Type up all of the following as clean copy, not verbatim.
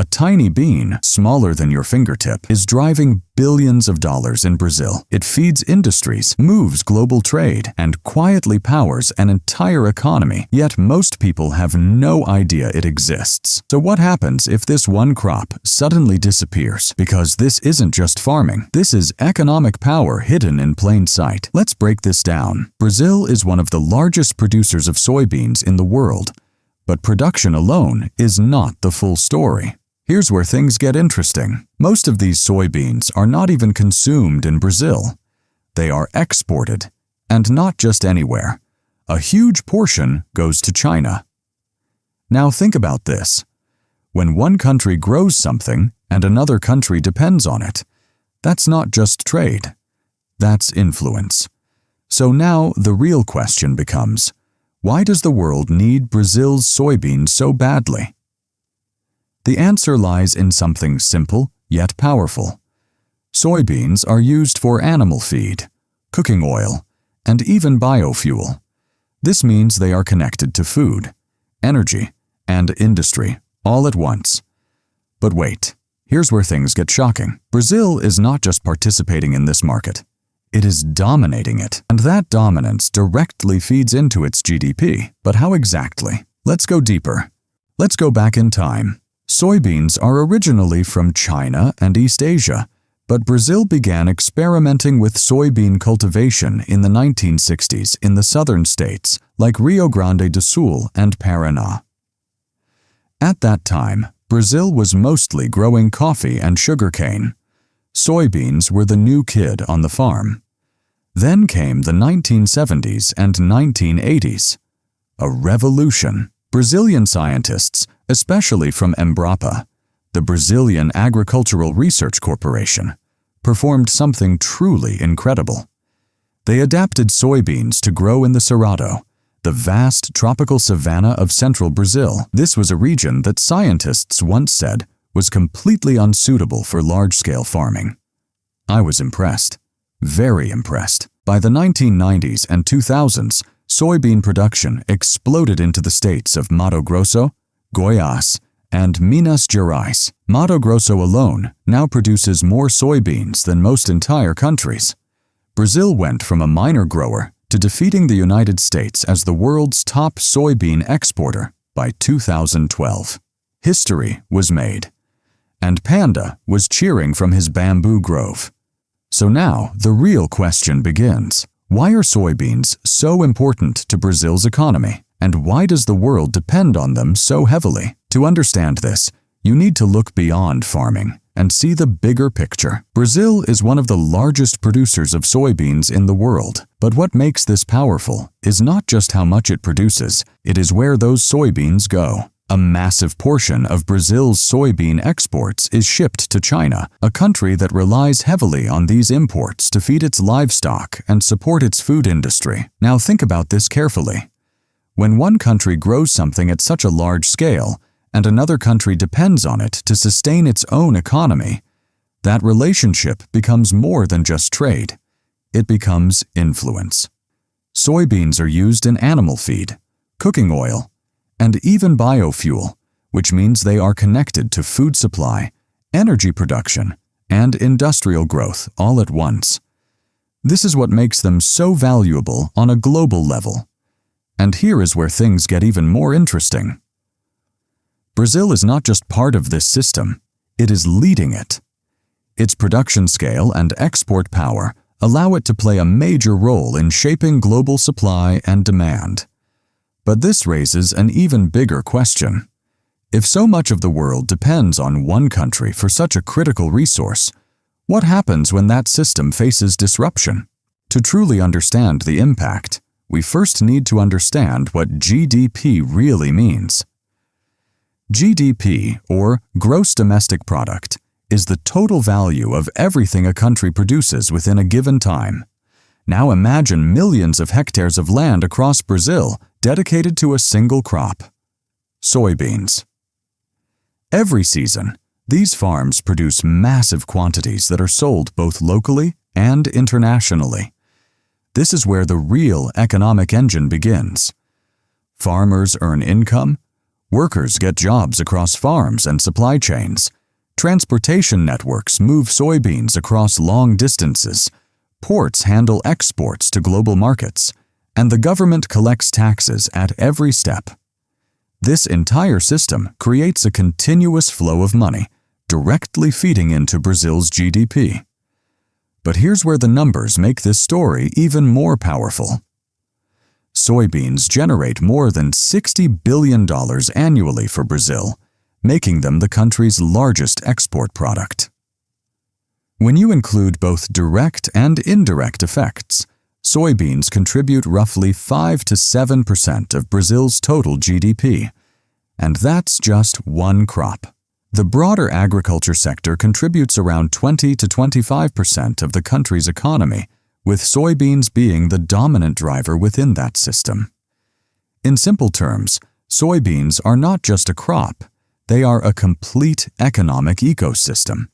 A tiny bean, smaller than your fingertip, is driving billions of dollars in Brazil. It feeds industries, moves global trade, and quietly powers an entire economy. Yet most people have no idea it exists. So what happens if this one crop suddenly disappears? Because this isn't just farming. This is economic power hidden in plain sight. Let's break this down. Brazil is one of the largest producers of soybeans in the world. But production alone is not the full story. Here's where things get interesting. Most of these soybeans are not even consumed in Brazil. They are exported, and not just anywhere. A huge portion goes to China. Now think about this. When one country grows something and another country depends on it, that's not just trade. That's influence. So now the real question becomes, why does the world need Brazil's soybeans so badly? The answer lies in something simple yet powerful. Soybeans are used for animal feed, cooking oil, and even biofuel. This means they are connected to food, energy, and industry all at once. But wait, here's where things get shocking. Brazil is not just participating in this market. It is dominating it, and that dominance directly feeds into its GDP. But how exactly? Let's go deeper. Let's go back in time. Soybeans are originally from China and East Asia, but Brazil began experimenting with soybean cultivation in the 1960s in the southern states like Rio Grande do Sul and Paraná. At that time, Brazil was mostly growing coffee and sugarcane. Soybeans were the new kid on the farm. Then came the 1970s and 1980s. A revolution. Brazilian scientists, especially from Embrapa, the Brazilian Agricultural Research Corporation, performed something truly incredible. They adapted soybeans to grow in the Cerrado, the vast tropical savanna of central Brazil. This was a region that scientists once said was completely unsuitable for large-scale farming. I was impressed, very impressed. By the 1990s and 2000s, soybean production exploded into the states of Mato Grosso, Goiás, and Minas Gerais. Mato Grosso alone now produces more soybeans than most entire countries. Brazil went from a minor grower to defeating the United States as the world's top soybean exporter by 2012. History was made, and Panda was cheering from his bamboo grove. So now the real question begins. Why are soybeans so important to Brazil's economy? And why does the world depend on them so heavily? To understand this, you need to look beyond farming and see the bigger picture. Brazil is one of the largest producers of soybeans in the world. But what makes this powerful is not just how much it produces, it is where those soybeans go. A massive portion of Brazil's soybean exports is shipped to China, a country that relies heavily on these imports to feed its livestock and support its food industry. Now think about this carefully. When one country grows something at such a large scale, and another country depends on it to sustain its own economy, that relationship becomes more than just trade. It becomes influence. Soybeans are used in animal feed, cooking oil, and even biofuel, which means they are connected to food supply, energy production, and industrial growth all at once. This is what makes them so valuable on a global level. And here is where things get even more interesting. Brazil is not just part of this system, it is leading it. Its production scale and export power allow it to play a major role in shaping global supply and demand. But this raises an even bigger question. If so much of the world depends on one country for such a critical resource, what happens when that system faces disruption? To truly understand the impact, we first need to understand what GDP really means. GDP, or Gross Domestic Product, is the total value of everything a country produces within a given time. Now imagine millions of hectares of land across Brazil dedicated to a single crop: soybeans. Every season, these farms produce massive quantities that are sold both locally and internationally. This is where the real economic engine begins. Farmers earn income, Workers get jobs across farms and supply chains. Transportation networks move soybeans across long distances. Ports handle exports to global markets. And the government collects taxes at every step. This entire system creates a continuous flow of money, directly feeding into Brazil's GDP. But here's where the numbers make this story even more powerful. Soybeans generate more than $60 billion annually for Brazil, making them the country's largest export product. When you include both direct and indirect effects, soybeans contribute roughly 5 to 7% of Brazil's total GDP, and that's just one crop. The broader agriculture sector contributes around 20 to 25% of the country's economy, with soybeans being the dominant driver within that system. In simple terms, soybeans are not just a crop, they are a complete economic ecosystem.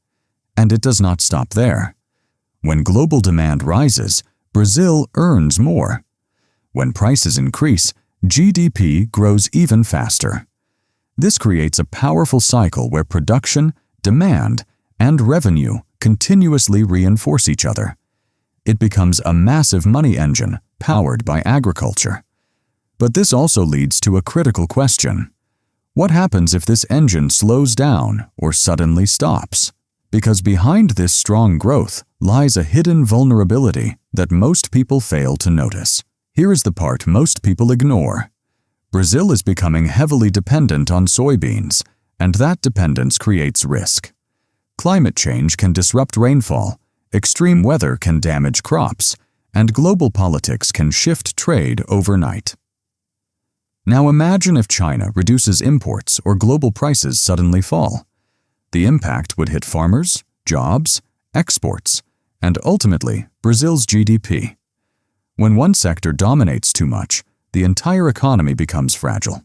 And it does not stop there. When global demand rises, Brazil earns more. When prices increase, GDP grows even faster. This creates a powerful cycle where production, demand, and revenue continuously reinforce each other. It becomes a massive money engine powered by agriculture. But this also leads to a critical question. What happens if this engine slows down or suddenly stops? Because behind this strong growth lies a hidden vulnerability that most people fail to notice. Here is the part most people ignore. Brazil is becoming heavily dependent on soybeans, and that dependence creates risk. Climate change can disrupt rainfall, extreme weather can damage crops, and global politics can shift trade overnight. Now imagine if China reduces imports or global prices suddenly fall. The impact would hit farmers, jobs, exports, and ultimately Brazil's GDP. When one sector dominates too much, the entire economy becomes fragile.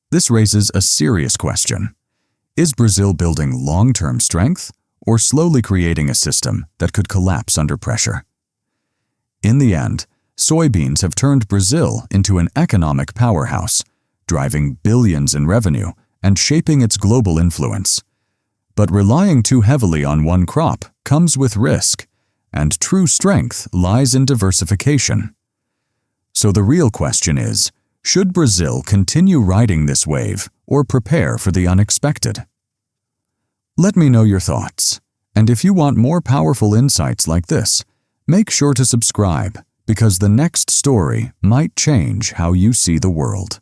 This raises a serious question. Is Brazil building long-term strength or slowly creating a system that could collapse under pressure? In the end, soybeans have turned Brazil into an economic powerhouse, driving billions in revenue and shaping its global influence. But relying too heavily on one crop comes with risk, and true strength lies in diversification. So the real question is, should Brazil continue riding this wave or prepare for the unexpected? Let me know your thoughts, and if you want more powerful insights like this, make sure to subscribe because the next story might change how you see the world.